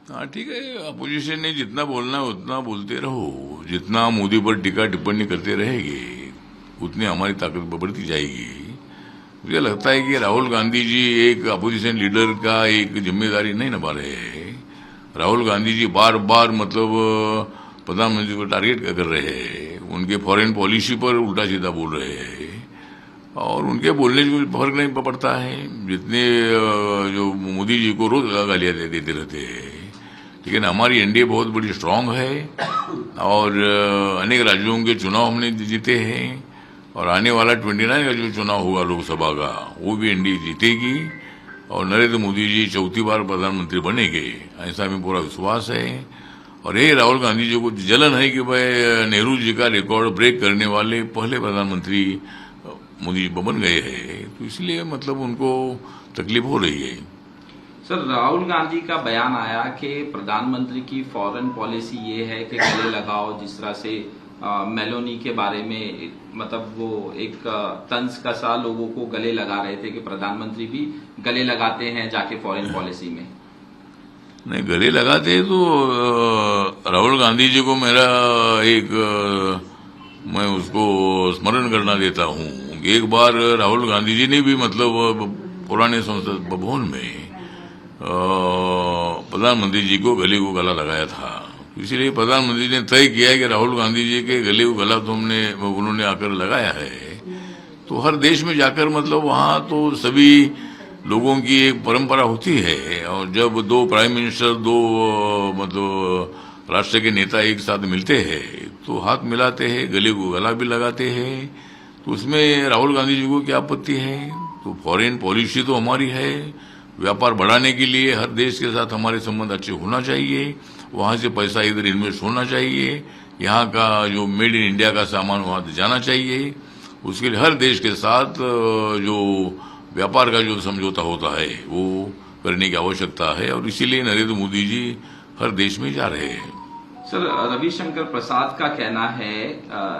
हाँ ठीक है, अपोजिशन ने जितना बोलना है उतना बोलते रहो। जितना मोदी पर टीका टिप्पणी करते रहेंगे उतनी हमारी ताकत बढ़ती जाएगी। मुझे लगता है कि राहुल गांधी जी एक अपोजिशन लीडर का एक जिम्मेदारी नहीं निभा रहे हैं। राहुल गांधी जी बार बार मतलब प्रधानमंत्री को टारगेट कर रहे हैं, उनके फॉरेन पॉलिसी पर उल्टा सीधा बोल रहे हैं और उनके बोलने से कोई फर्क नहीं पड़ता है। जितने जो मोदी जी को रोज गालियां देते रहते हैं, लेकिन हमारी एनडीए बहुत बड़ी स्ट्रांग है और अनेक राज्यों के चुनाव हमने जीते हैं और आने वाला 29 का जो चुनाव होगा लोकसभा का वो भी एनडीए जीतेगी और नरेंद्र मोदी जी चौथी बार प्रधानमंत्री बनेंगे, ऐसा हमें पूरा विश्वास है। और यही राहुल गांधी जी को जलन है कि भाई नेहरू जी का रिकॉर्ड ब्रेक करने वाले पहले प्रधानमंत्री मोदी जी बन गए हैं, तो इसलिए मतलब उनको तकलीफ हो रही है। सर, राहुल गांधी का बयान आया कि प्रधानमंत्री की फॉरेन पॉलिसी ये है कि गले लगाओ, जिस तरह से मेलोनी के बारे में मतलब वो एक तंज कसा लोगों को गले लगा रहे थे कि प्रधानमंत्री भी गले लगाते हैं जाके फॉरेन पॉलिसी में। नहीं, गले लगाते तो राहुल गांधी जी को मेरा एक मैं उसको स्मरण करना देता हूँ। एक बार राहुल गांधी जी ने भी मतलब पुराने संसद भवन में प्रधानमंत्री जी को गले को गला लगाया था, इसलिए प्रधानमंत्री ने तय किया कि राहुल गांधी जी के गले को गला तो उन्होंने आकर लगाया है। तो हर देश में जाकर मतलब वहां तो सभी लोगों की एक परंपरा होती है और जब दो प्राइम मिनिस्टर दो मतलब राष्ट्र के नेता एक साथ मिलते हैं तो हाथ मिलाते हैं, गले को गला भी लगाते हैं, तो उसमें राहुल गांधी जी को क्या आपत्ति है। तो फॉरेन पॉलिसी तो हमारी है, व्यापार बढ़ाने के लिए हर देश के साथ हमारे संबंध अच्छे होना चाहिए, वहां से पैसा इधर इन्वेस्ट होना चाहिए, यहाँ का जो मेड इन इंडिया का सामान वहां जाना चाहिए, उसके लिए हर देश के साथ जो व्यापार का जो समझौता होता है वो करने की आवश्यकता है और इसीलिए नरेंद्र मोदी जी हर देश में जा रहे हैं। सर, रविशंकर प्रसाद का कहना है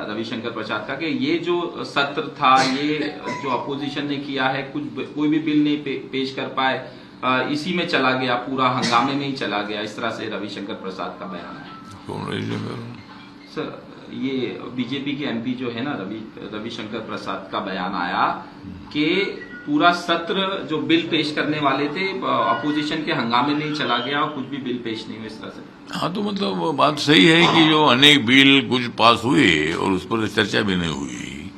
रविशंकर प्रसाद का कि ये जो सत्र था, ये जो अपोजिशन ने किया है, कोई भी बिल नहीं पेश कर पाए, इसी में चला गया, पूरा हंगामे में ही चला गया, इस तरह से रविशंकर प्रसाद का बयान है। कौन रविशंकर? सर, ये बीजेपी के एमपी जो है ना रविशंकर प्रसाद का बयान आया कि पूरा सत्र जो बिल पेश करने वाले थे अपोजिशन के हंगामे में ही चला गया और कुछ भी बिल पेश नहीं हुए, इस तरह से। हाँ, तो मतलब बात सही है कि जो अनेक बिल कुछ पास हुए और उस पर चर्चा भी नहीं हुई।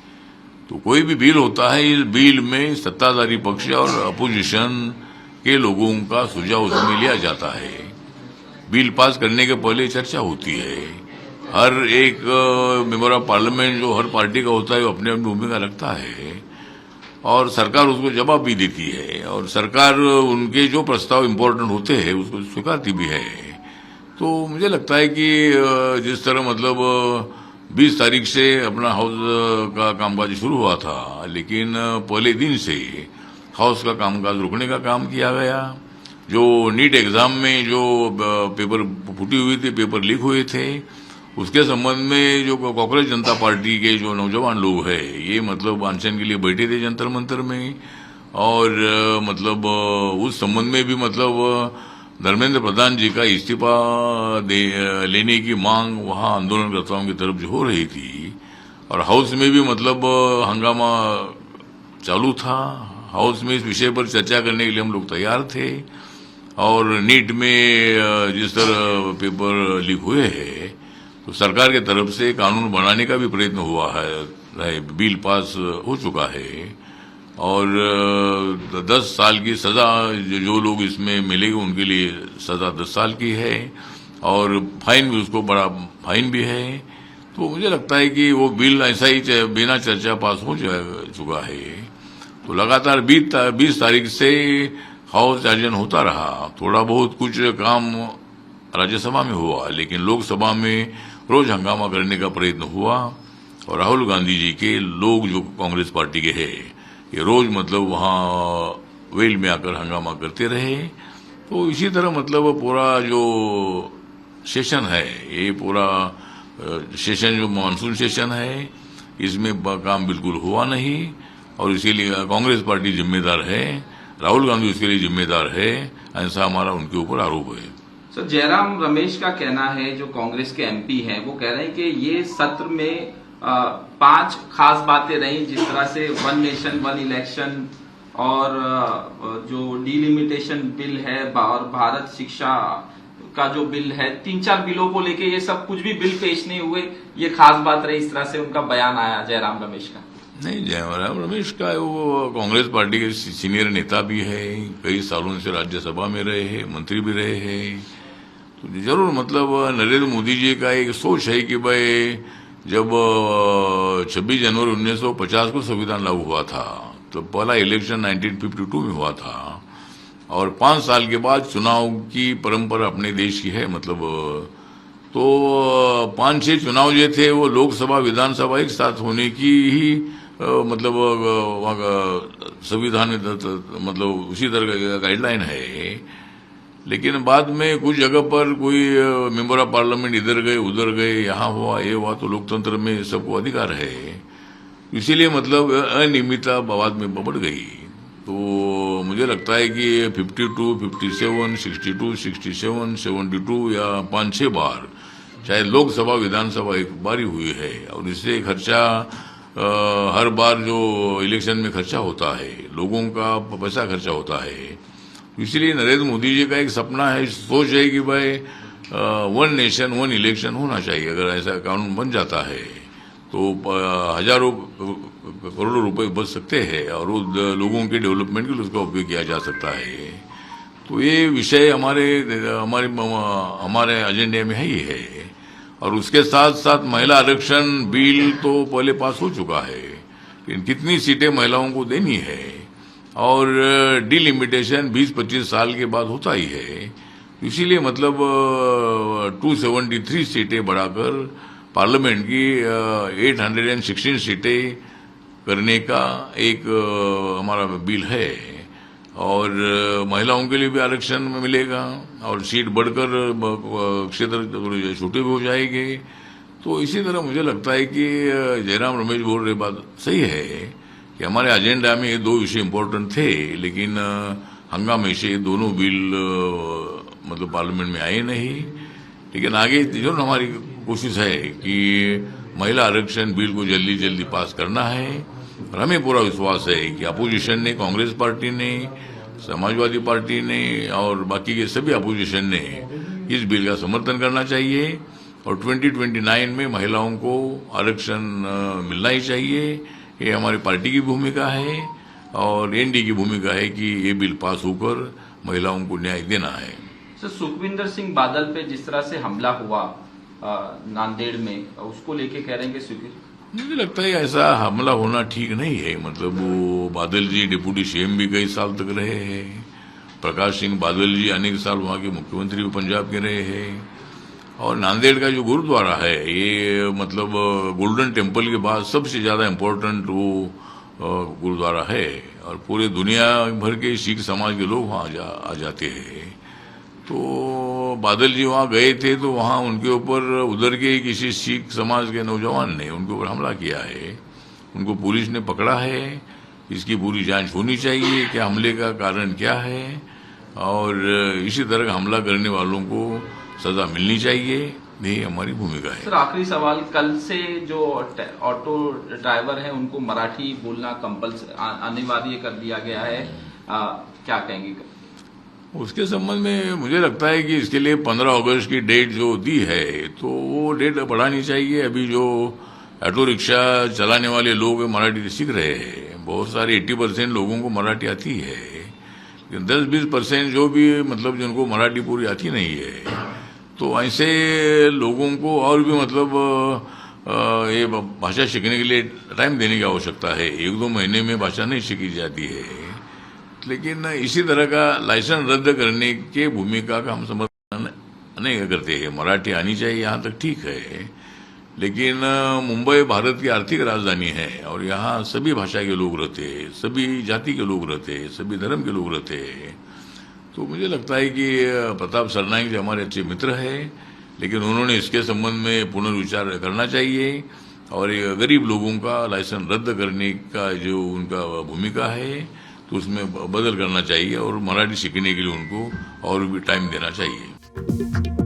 तो कोई भी बिल होता है, इस बिल में सत्ताधारी पक्ष और अपोजिशन के लोगों का सुझाव उसमें लिया जाता है। बिल पास करने के पहले चर्चा होती है, हर एक मेंबर ऑफ पार्लियामेंट जो हर पार्टी का होता है वो अपनी अपनी भूमिका रखता है और सरकार उसको जवाब भी देती है और सरकार उनके जो प्रस्ताव इम्पोर्टेंट होते हैं उसको स्वीकारती भी है। तो मुझे लगता है कि जिस तरह मतलब 20 तारीख से अपना हाउस का कामकाज शुरू हुआ था, लेकिन पहले दिन से हाउस का कामकाज रुकने का काम किया गया। जो नीट एग्जाम में जो पेपर फूटी हुई थी, पेपर लीक हुए थे, उसके संबंध में जो कांग्रेस जनता पार्टी के जो नौजवान लोग हैं ये मतलब अनशन के लिए बैठे थे जंतर मंतर में और मतलब उस संबंध में भी मतलब धर्मेंद्र प्रधान जी का इस्तीफा लेने की मांग वहां आंदोलनकर्ताओं की तरफ जो हो रही थी और हाउस में भी मतलब हंगामा चालू था। हाउस में इस विषय पर चर्चा करने के लिए हम लोग तैयार थे और नीट में जिस तरह पेपर लीक हुए हैं तो सरकार के तरफ से कानून बनाने का भी प्रयत्न हुआ है, बिल पास हो चुका है और 10 साल की सजा जो लोग इसमें मिलेंगे उनके लिए सजा 10 साल की है और फाइन भी, उसको बड़ा फाइन भी है। तो मुझे लगता है कि वो बिल ऐसा ही बिना चर्चा पास हो चुका है। तो लगातार 20 तारीख से हाउस आयोजन होता रहा, थोड़ा बहुत कुछ काम राज्यसभा में हुआ लेकिन लोकसभा में रोज हंगामा करने का प्रयत्न हुआ और राहुल गांधी जी के लोग जो कांग्रेस पार्टी के हैं ये रोज मतलब वहां वेल में आकर हंगामा करते रहे। तो इसी तरह मतलब पूरा जो सेशन है, ये पूरा सेशन जो मानसून सेशन है, इसमें काम बिल्कुल हुआ नहीं और इसीलिए कांग्रेस पार्टी जिम्मेदार है, राहुल गांधी उसके लिए जिम्मेदार है, ऐसा हमारा उनके ऊपर आरोप है। सर, जयराम रमेश का कहना है, जो कांग्रेस के एमपी हैं, वो कह रहे हैं कि ये सत्र में 5 खास बातें रही, जिस तरह से वन नेशन वन इलेक्शन और जो डिलिमिटेशन बिल है और भारत शिक्षा का जो बिल है, 3-4 बिलों को लेके ये सब कुछ भी बिल पेश नहीं हुए, ये खास बात रही। इस तरह से उनका बयान आया जयराम रमेश का। नहीं, जयराम रमेश का वो कांग्रेस पार्टी के सीनियर नेता भी है, कई सालों से राज्यसभा में रहे हैं, मंत्री भी रहे हैं। तो जरूर मतलब नरेंद्र मोदी जी का एक सोच है कि भाई जब 26 जनवरी 1950 को संविधान लागू हुआ था तो पहला इलेक्शन 1952 में हुआ था और 5 साल के बाद चुनाव की परंपरा अपने देश की है। मतलब तो 5-6 चुनाव जो थे वो लोकसभा विधानसभा एक साथ होने की ही मतलब वहाँ का संविधान में मतलब उसी तरह का गाइडलाइन है। लेकिन बाद में कुछ जगह पर कोई मेंबर ऑफ पार्लियामेंट इधर गए उधर गए, यहाँ हुआ ये हुआ, तो लोकतंत्र में सबको अधिकार है, इसीलिए मतलब अनियमितता बाद में बढ़ गई। तो मुझे लगता है कि 52, 57, 62, 67, 72 या 5-6 बार चाहे लोकसभा विधानसभा एक बार ही हुई है और इससे खर्चा हर बार जो इलेक्शन में खर्चा होता है, लोगों का पैसा खर्चा होता है। इसलिए नरेंद्र मोदी जी का एक सपना है, सोच है कि भाई वन नेशन वन इलेक्शन होना चाहिए। अगर ऐसा कानून बन जाता है तो हजारों करोड़ों रुपए बच सकते हैं और वो लोगों के डेवलपमेंट के लिए उसका उपयोग किया जा सकता है। तो ये विषय हमारे एजेंडे में ही है। और उसके साथ साथ महिला आरक्षण बिल तो पहले पास हो चुका है, लेकिन कितनी सीटें महिलाओं को देनी है और डिलिमिटेशन 20-25 साल के बाद होता ही है। इसीलिए मतलब 273 सीटें बढ़ाकर पार्लियामेंट की 816 सीटें करने का एक हमारा बिल है और महिलाओं के लिए भी आरक्षण मिलेगा और सीट बढ़कर क्षेत्र छोटे भी हो जाएंगे। तो इसी तरह मुझे लगता है कि जयराम रमेश बोल रहे बात सही है कि हमारे एजेंडा में ये 2 विषय इम्पोर्टेंट थे, लेकिन हंगामे से दोनों बिल मतलब पार्लियामेंट में आए नहीं। लेकिन आगे जो हमारी कोशिश है कि महिला आरक्षण बिल को जल्दी जल्दी पास करना है और हमें पूरा विश्वास है कि अपोजिशन ने, कांग्रेस पार्टी ने, समाजवादी पार्टी ने और बाकी के सभी अपोजिशन ने इस बिल का समर्थन करना चाहिए और 2029 में महिलाओं को आरक्षण मिलना ही चाहिए। ये हमारी पार्टी की भूमिका है और एनडी की भूमिका है कि ये बिल पास होकर महिलाओं को न्याय देना है। सर, सुखविंदर सिंह बादल पे जिस तरह से हमला हुआ नांदेड़ में, उसको लेके कह रहे हैं कि मुझे लगता है ऐसा हमला होना ठीक नहीं है। मतलब वो बादल जी डिप्टी सीएम भी कई साल तक रहे हैं, प्रकाश सिंह बादल जी अनेक साल वहाँ के मुख्यमंत्री भी पंजाब के रहे हैं और नांदेड़ का जो गुरुद्वारा है ये मतलब गोल्डन टेम्पल के बाद सबसे ज्यादा इम्पोर्टेंट वो गुरुद्वारा है और पूरे दुनिया भर के सिख समाज के लोग वहाँ आ जाते हैं। तो बादल जी वहाँ गए थे तो वहाँ उनके ऊपर उधर के किसी सिख समाज के नौजवान ने उनके ऊपर हमला किया है, उनको पुलिस ने पकड़ा है। इसकी पूरी जांच होनी चाहिए कि हमले का कारण क्या है और इसी तरह हमला करने वालों को सजा मिलनी चाहिए, यही हमारी भूमिका है। सर, आखिरी सवाल, कल से जो ऑटो ड्राइवर हैं उनको मराठी बोलना कंपल्सरी अनिवार्य कर दिया गया है, क्या कहेंगे? उसके संबंध में मुझे लगता है कि इसके लिए 15 अगस्त की डेट जो दी है तो वो डेट बढ़ानी चाहिए। अभी जो ऑटो रिक्शा चलाने वाले लोग मराठी सीख रहे हैं, बहुत सारे 80% लोगों को मराठी आती है, लेकिन 10-20% जो भी मतलब जिनको मराठी पूरी आती नहीं है, तो ऐसे लोगों को और भी मतलब ये भाषा सीखने के लिए टाइम देने की आवश्यकता है। 1-2 महीने में भाषा नहीं सीखी जाती है। लेकिन इसी तरह का लाइसेंस रद्द करने के भूमिका का हम समर्थन नहीं करते हैं। मराठी आनी चाहिए, यहाँ तक ठीक है, लेकिन मुंबई भारत की आर्थिक राजधानी है और यहाँ सभी भाषा के लोग रहते हैं, सभी जाति के लोग रहते हैं, सभी धर्म के लोग रहते हैं। तो मुझे लगता है कि प्रताप सरनाईक जी हमारे अच्छे मित्र हैं, लेकिन उन्होंने इसके संबंध में पुनर्विचार करना चाहिए और गरीब लोगों का लाइसेंस रद्द करने का जो उनका भूमिका है तो उसमें बदल करना चाहिए और मराठी सीखने के लिए उनको और भी टाइम देना चाहिए। है।